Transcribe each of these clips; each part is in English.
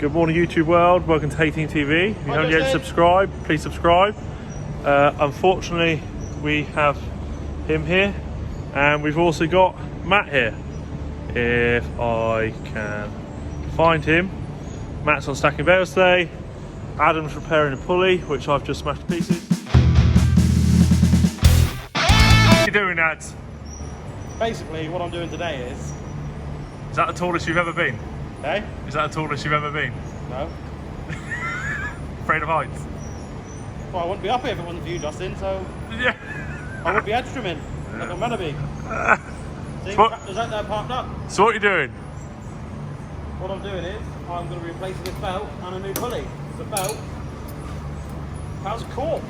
Good morning, YouTube world. Welcome to Hating TV. If you haven't yet subscribed, please subscribe. Unfortunately, we have him here, and we've also got Matt here. If I can find him. Matt's on stacking bales today. Adam's repairing a pulley, which I've just smashed to pieces. What are you doing, lads? Basically, what I'm doing today is that the tallest you've ever been? Hey? Is that the tallest you've ever been? No. Afraid of heights? Well, I wouldn't be up here if it wasn't for you, Justin, so... Yeah. I would be headstroming, like I'm gonna be. See, there's that there parked up. So what are you doing? What I'm doing is, I'm going to be replacing this belt and a new pulley. The belt has caught.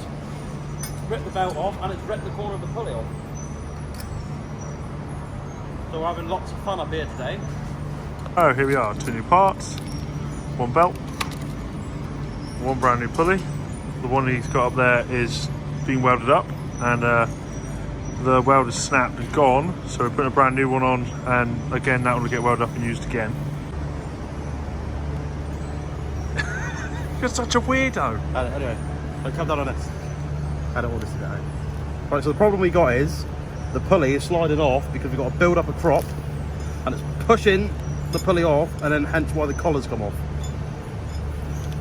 It's ripped the belt off and it's ripped the corner of the pulley off. So we're having lots of fun up here today. Oh, here we are, 2 new parts, 1 belt, 1 brand new pulley. The one he's got up there is being welded up, and the weld is snapped and gone, so we're putting a brand new one on, and again that will get welded up and used again. You're such a weirdo. Anyway, come down on this. I don't want this to go. Right, so the problem we got is the pulley is sliding off because we've got to build up a crop, and it's pushing the pulley off, and then hence why the collars come off.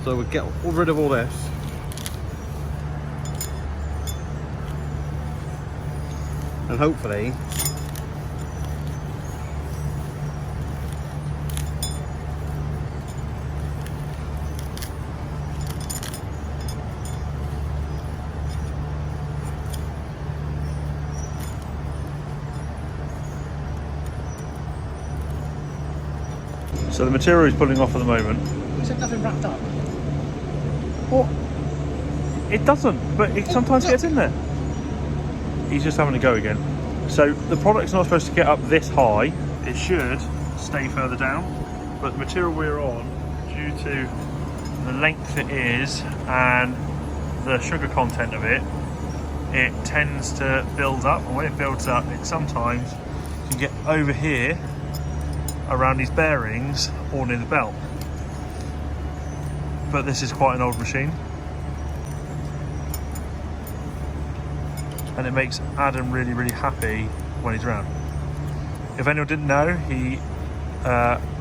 So we'll get rid of all this. And hopefully So the material is pulling off at the moment. you said nothing wrapped up. What? It doesn't, but it sometimes gets in there. He's just having to go again. So the product's not supposed to get up this high. It should stay further down, but the material we're on, due to the length it is and the sugar content of it, it tends to build up, and when it builds up, it sometimes can get over here around these bearings or near the belt. But this is quite an old machine, and it makes Adam really, really happy when he's around. If anyone didn't know, he,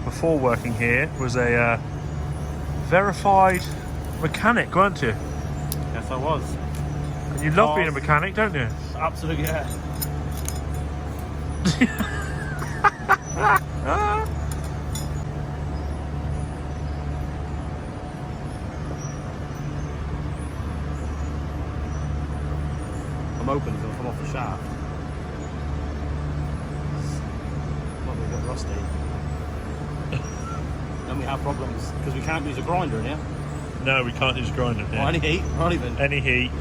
before working here, was a verified mechanic, weren't you? Yes, I was. And you love being a mechanic, don't you? Absolutely, yeah. I'm hoping it's going to come off the shaft. Might be a bit rusty. Then we have problems because we can't use a grinder in here. No, we can't use a grinder here. Or any heat, not even. Any heat.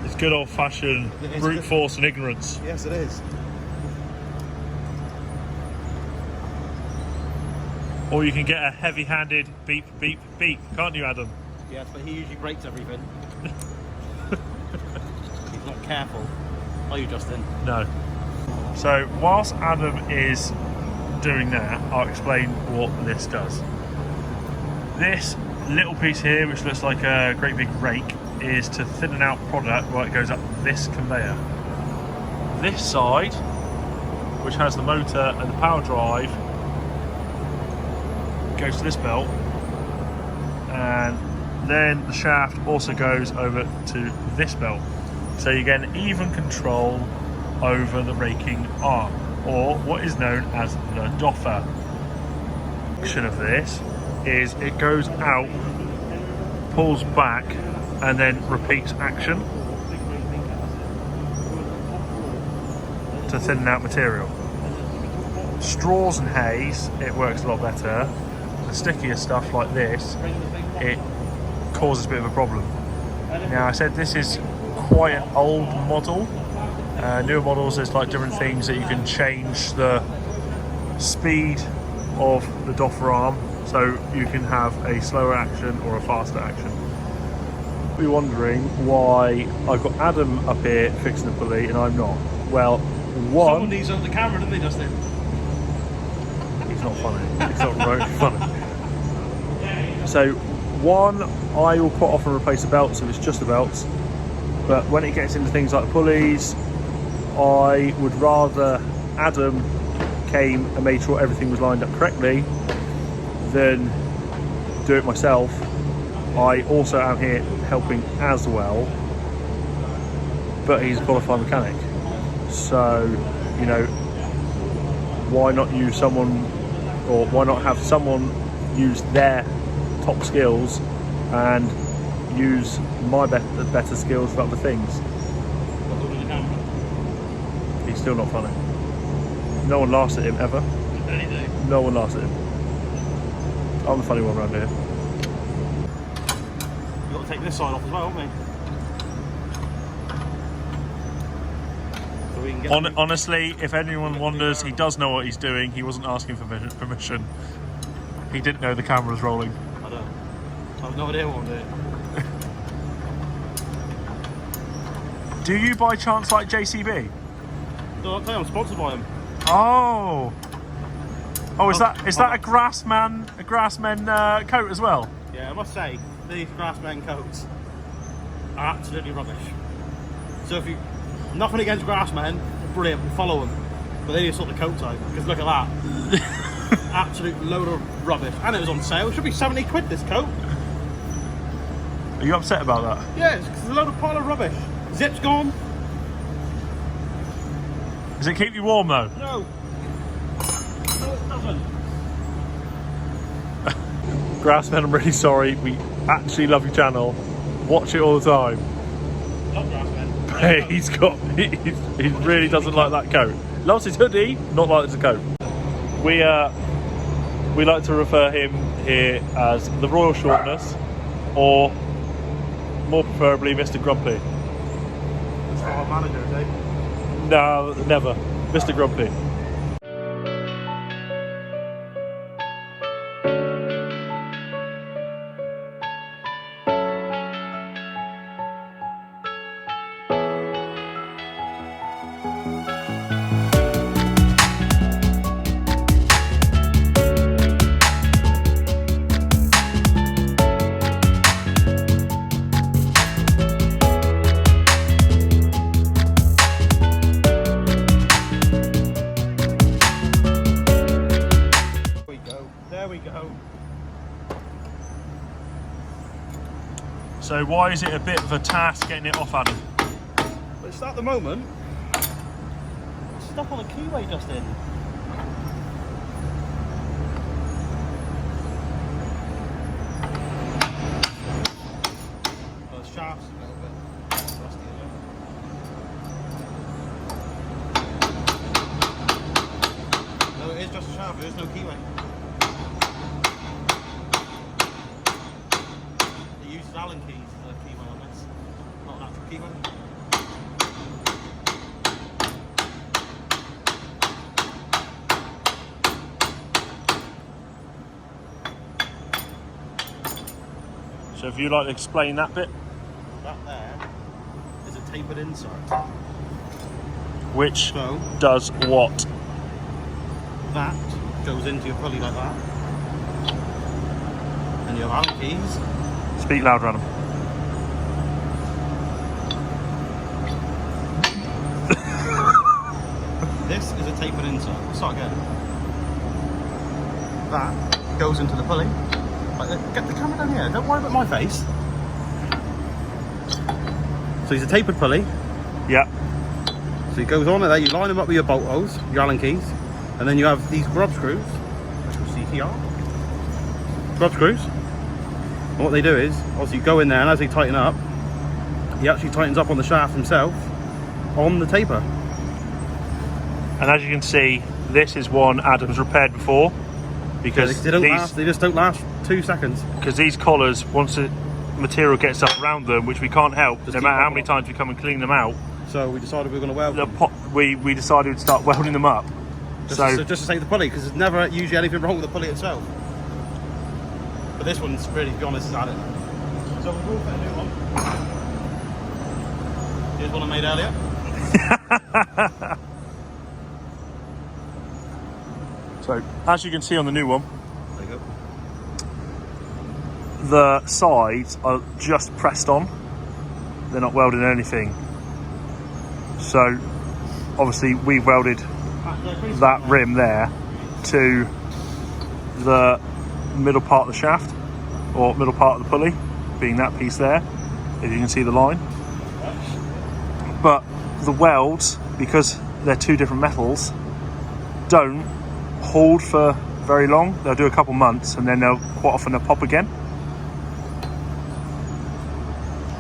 It's good old-fashioned brute force and ignorance. Yes, it is. Or you can get a heavy-handed beep, beep, beep, can't you, Adam? Yes, but he usually breaks everything. He's not careful. Are you, Justin? No. So, whilst Adam is doing that, I'll explain what this does. This little piece here, which looks like a great big rake, is to thin out product while it goes up this conveyor. This side, which has the motor and the power drive, goes to this belt, and then the shaft also goes over to this belt, so you get an even control over the raking arm, or what is known as the doffer. The action of this is it goes out, pulls back, and then repeats action to thin out material. Straws and hays, it works a lot better. The stickier stuff like this, it causes a bit of a problem. Now, I said this is quite an old model. Newer models, there's like different things that you can change the speed of the doffer arm, so you can have a slower action or a faster action. You're wondering why I've got Adam up here fixing the pulley and I'm not. Well, Someone needs on the camera, didn't they, Justin? It's not funny. It's not remotely funny. So one, I will quite often replace the belts if it's just the belts, but when it gets into things like the pulleys, I would rather Adam came and made sure everything was lined up correctly than do it myself. I also am here helping as well, but he's a qualified mechanic, so you know, why not use someone, or why not have someone use their top skills and use my better skills for other things. He's still not funny. No one laughs at him ever. No one laughs at him. I'm the funny one around here. You've got to take this side off as well, haven't we? So we can get Honestly, if anyone wonders, he does know what he's doing. He wasn't asking for permission. He didn't know the camera was rolling. I don't. I have no idea what I'm doing. Do you by chance like JCB? No, I'll tell you, I'm sponsored by him. Oh. Oh, is that a Grassman coat as well? Yeah, I must say, these Grassman coats are absolutely rubbish. So if you, nothing against Grassmen, brilliant, we'll follow them. But they need to sort the coats out, because look at that. Absolute load of rubbish. And it was on sale, it should be 70 quid this coat. Are you upset about that? Yeah, it's a load of pile of rubbish. Zip's gone. Does it keep you warm though? No. No, it doesn't. Grassman, I'm really sorry. We actually love your channel. Watch it all the time. Not Grassman. He really doesn't like that coat. Loves his hoodie, not like the coat. We like to refer him here as the Royal Shortness, or more preferably Mr. Grumpy. That's not our manager, is he? No, never. Mr. Grumpy. There we go. So why is it a bit of a task getting it off, Adam? But it's at the moment, it's stuck on a keyway just in. The shaft's a little bit rusty there. No, it is just a shaft, there's no keyway. It uses Allen keys as a keyway on this, not an actual keyway. So if you'd like to explain that bit. That there is a tapered insert. Which So does what? that goes into your pulley like that. And your Allen keys. Speak louder, Adam. This is a tapered insert. Start again. That goes into the pulley. Like, get the camera down here. Don't worry about my face. So he's a tapered pulley. Yeah. So he goes on like that. You line them up with your bolt holes, your Allen keys, and then you have these grub screws, which you'll see here. Grub screws. And what they do is, obviously you go in there, and as they tighten up, he actually tightens up on the shaft himself on the taper. And as you can see, this is one Adam's repaired before, because they just don't last 2 seconds. Because these collars, once the material gets up around them, which we can't help, Just no keep matter how popping many off. times we come and clean them out, So we decided we were going to weld them. we decided to start welding them up. Just to save the pulley, because there's never usually anything wrong with the pulley itself. But this one's really, to be honest, is at it. So we will fit a new one. Here's one I made earlier. So, as you can see on the new one, There you go. the sides are just pressed on. They're not welded anything. So obviously we welded that rim there to the middle part of the shaft, or middle part of the pulley, being that piece there, if you can see the line. But the welds, because they're two different metals, don't hold for very long. They'll do a couple months and then they'll quite often they'll pop again.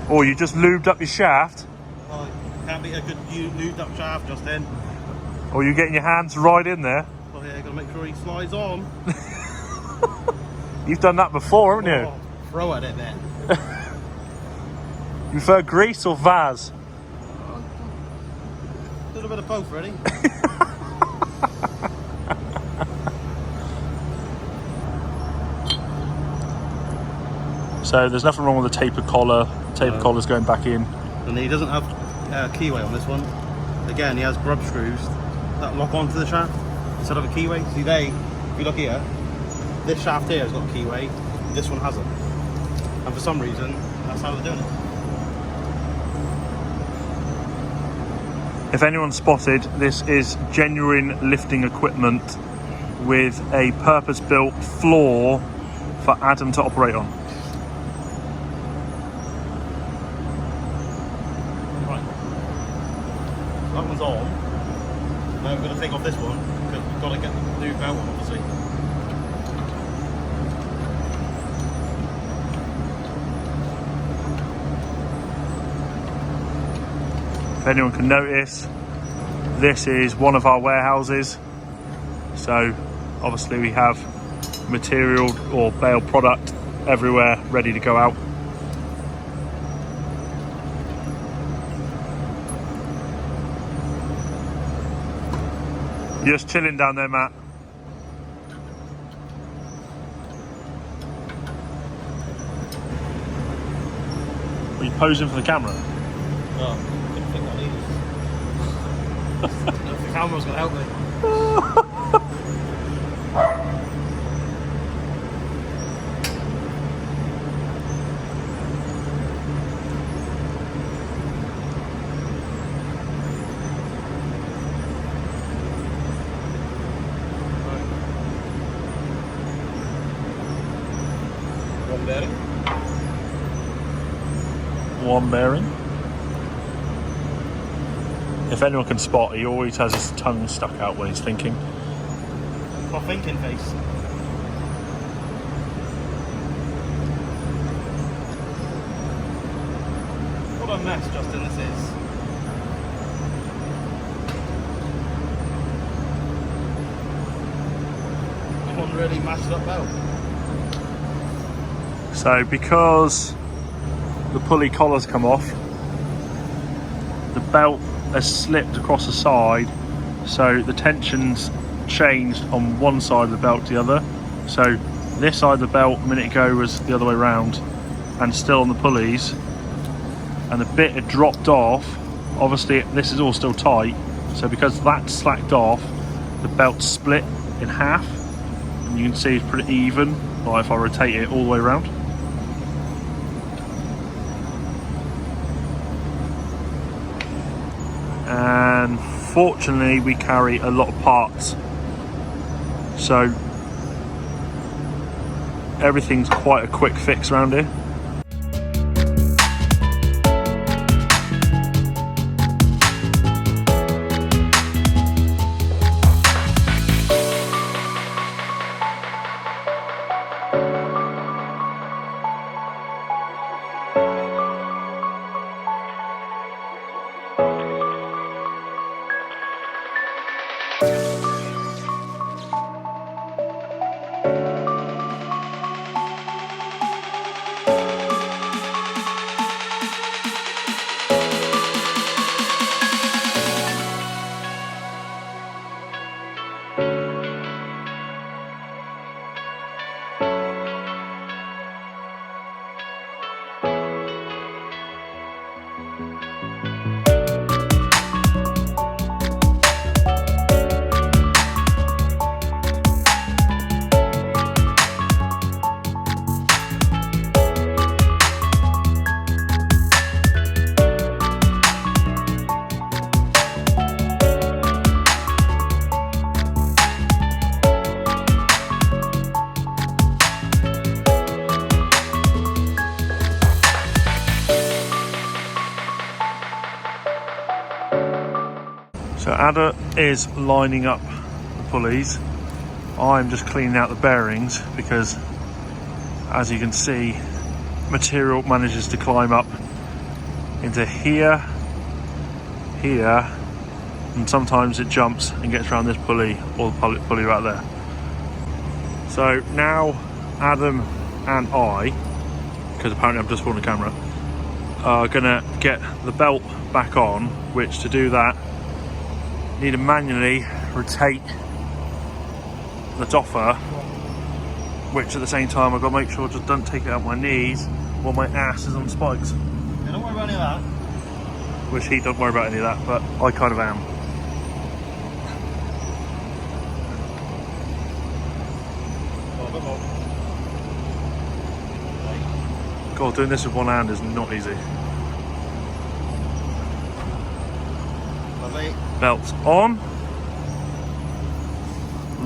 Or you just lubed up your shaft. Well, can't be a good lubed up shaft just then. Or you're getting your hands right in there. Oh yeah, gotta make sure he slides on. You've done that before, haven't you? Throw at it then. You prefer grease or Vaz? A little bit of both, really. So there's nothing wrong with the tapered collar. Tapered collar's going back in. And he doesn't have keyway on this one. Again, he has grub screws that lock onto the shaft instead of a keyway. See, if you look here, this shaft here has got a keyway, this one hasn't. And for some reason, that's how they're doing it. If anyone spotted, this is genuine lifting equipment with a purpose-built floor for Adam to operate on. Right. So that one's on. Now I'm going to take off this one because we've got to get the new belt on, obviously. If anyone can notice, this is one of our warehouses. So obviously we have material or bale product everywhere ready to go out. You're just chilling down there, Matt. Are you posing for the camera? Oh, didn't think I needed. The camera's going to help me. One bearing. One bearing. If anyone can spot, he always has his tongue stuck out when he's thinking. My thinking face. What a mess, Justin, this is. One really mashed up belt. So because the pulley collar's come off, the belt has slipped across the side, so the tension's changed on one side of the belt to the other. So this side of the belt a minute ago was the other way around and still on the pulleys, and the bit had dropped off. Obviously this is all still tight, so because that's slacked off, the belt split in half, and you can see it's pretty even, like if I rotate it all the way around. And fortunately we carry a lot of parts, so everything's quite a quick fix around here. So Ada is lining up the pulleys. I'm just cleaning out the bearings because, as you can see, material manages to climb up into here, here, and sometimes it jumps and gets around this pulley or the pulley right there. So now Adam and I, because apparently I'm just holding the camera, are gonna get the belt back on, which to do that need to manually rotate the doffer, which at the same time I've got to make sure I just don't take it out my knees while my ass is on spikes. Yeah, don't worry about any of that. Which he don't worry about any of that, but I kind of am. God, doing this with one hand is not easy. Lovely. Belts on.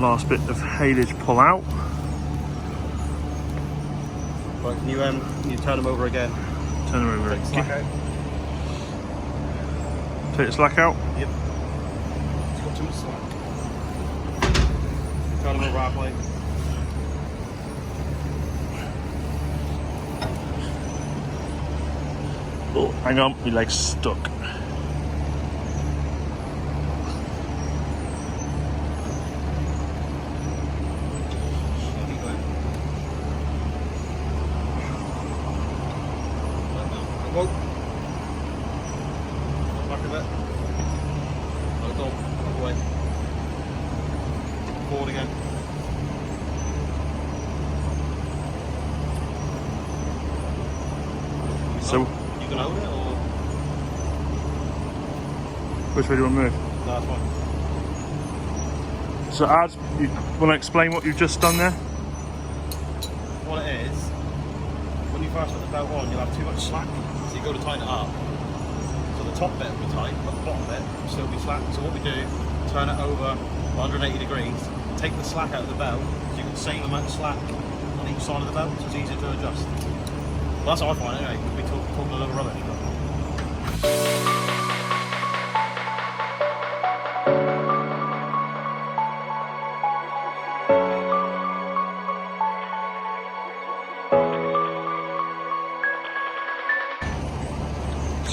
Last bit of haylage pull out. Right, can you turn them over again? Turn them over Take the slack out. Take the slack out. Yep. It's got too much slack. Turn them over halfway. Oh, hang on, my leg's stuck. Whoa. Back a bit. Let it go. Back away. Forward again. So, you can hold it or? which way do you want to move? No, that's fine. So, Ad, you want to explain what you've just done there? What it is, when you first put the belt on, you'll have too much slack, so you go to tighten it up. So the top bit will be tight, but the bottom bit will still be slack. So what we do, turn it over 180 degrees, take the slack out of the belt, so you get the same amount of slack on each side of the belt, so it's easier to adjust. Well, that's how I find it anyway. We talk a little rubbish. But...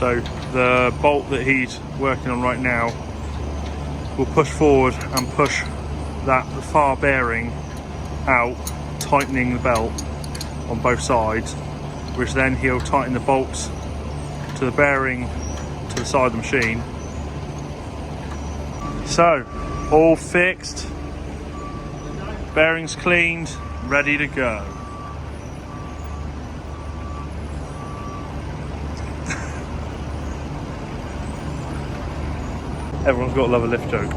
So the bolt that he's working on right now will push forward and push that far bearing out, tightening the belt on both sides, which then he'll tighten the bolts to the bearing to the side of the machine. So, all fixed, bearings cleaned, ready to go. Everyone's got to love a lift joke.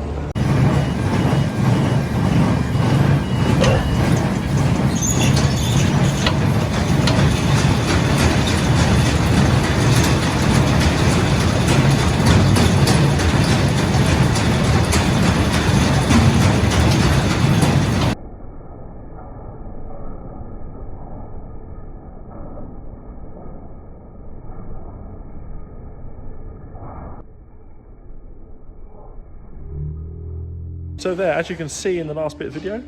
So there, as you can see in the last bit of video,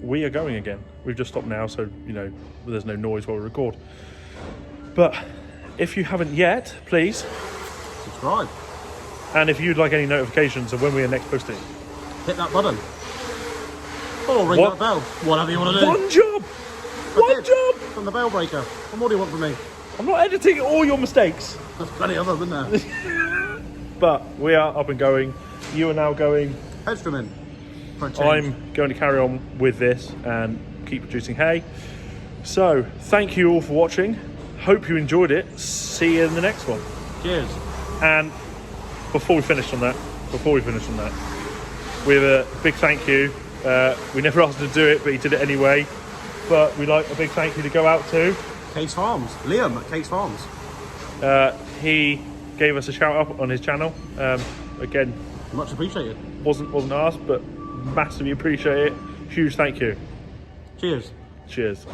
we are going again. We've just stopped now, so you know there's no noise while we record. But if you haven't yet, please subscribe. And if you'd like any notifications of when we are next posting, hit that button. Or ring that bell. Whatever you want to do. One job! One job! From the bell breaker. What more do you want from me? I'm not editing all your mistakes. There's plenty of them, isn't there? But we are up and going. You are now going. Headstroming. I'm going to carry on with this and keep producing hay. So, thank you all for watching. Hope you enjoyed it. See you in the next one. Cheers. And before we finish on that, we have a big thank you. We never asked him to do it, but he did it anyway. But we'd like a big thank you to go out to Case Farms. Liam at Case Farms. He gave us a shout out on his channel. Again, much appreciated. Wasn't asked, but massively appreciate it. Huge thank you. Cheers. Cheers.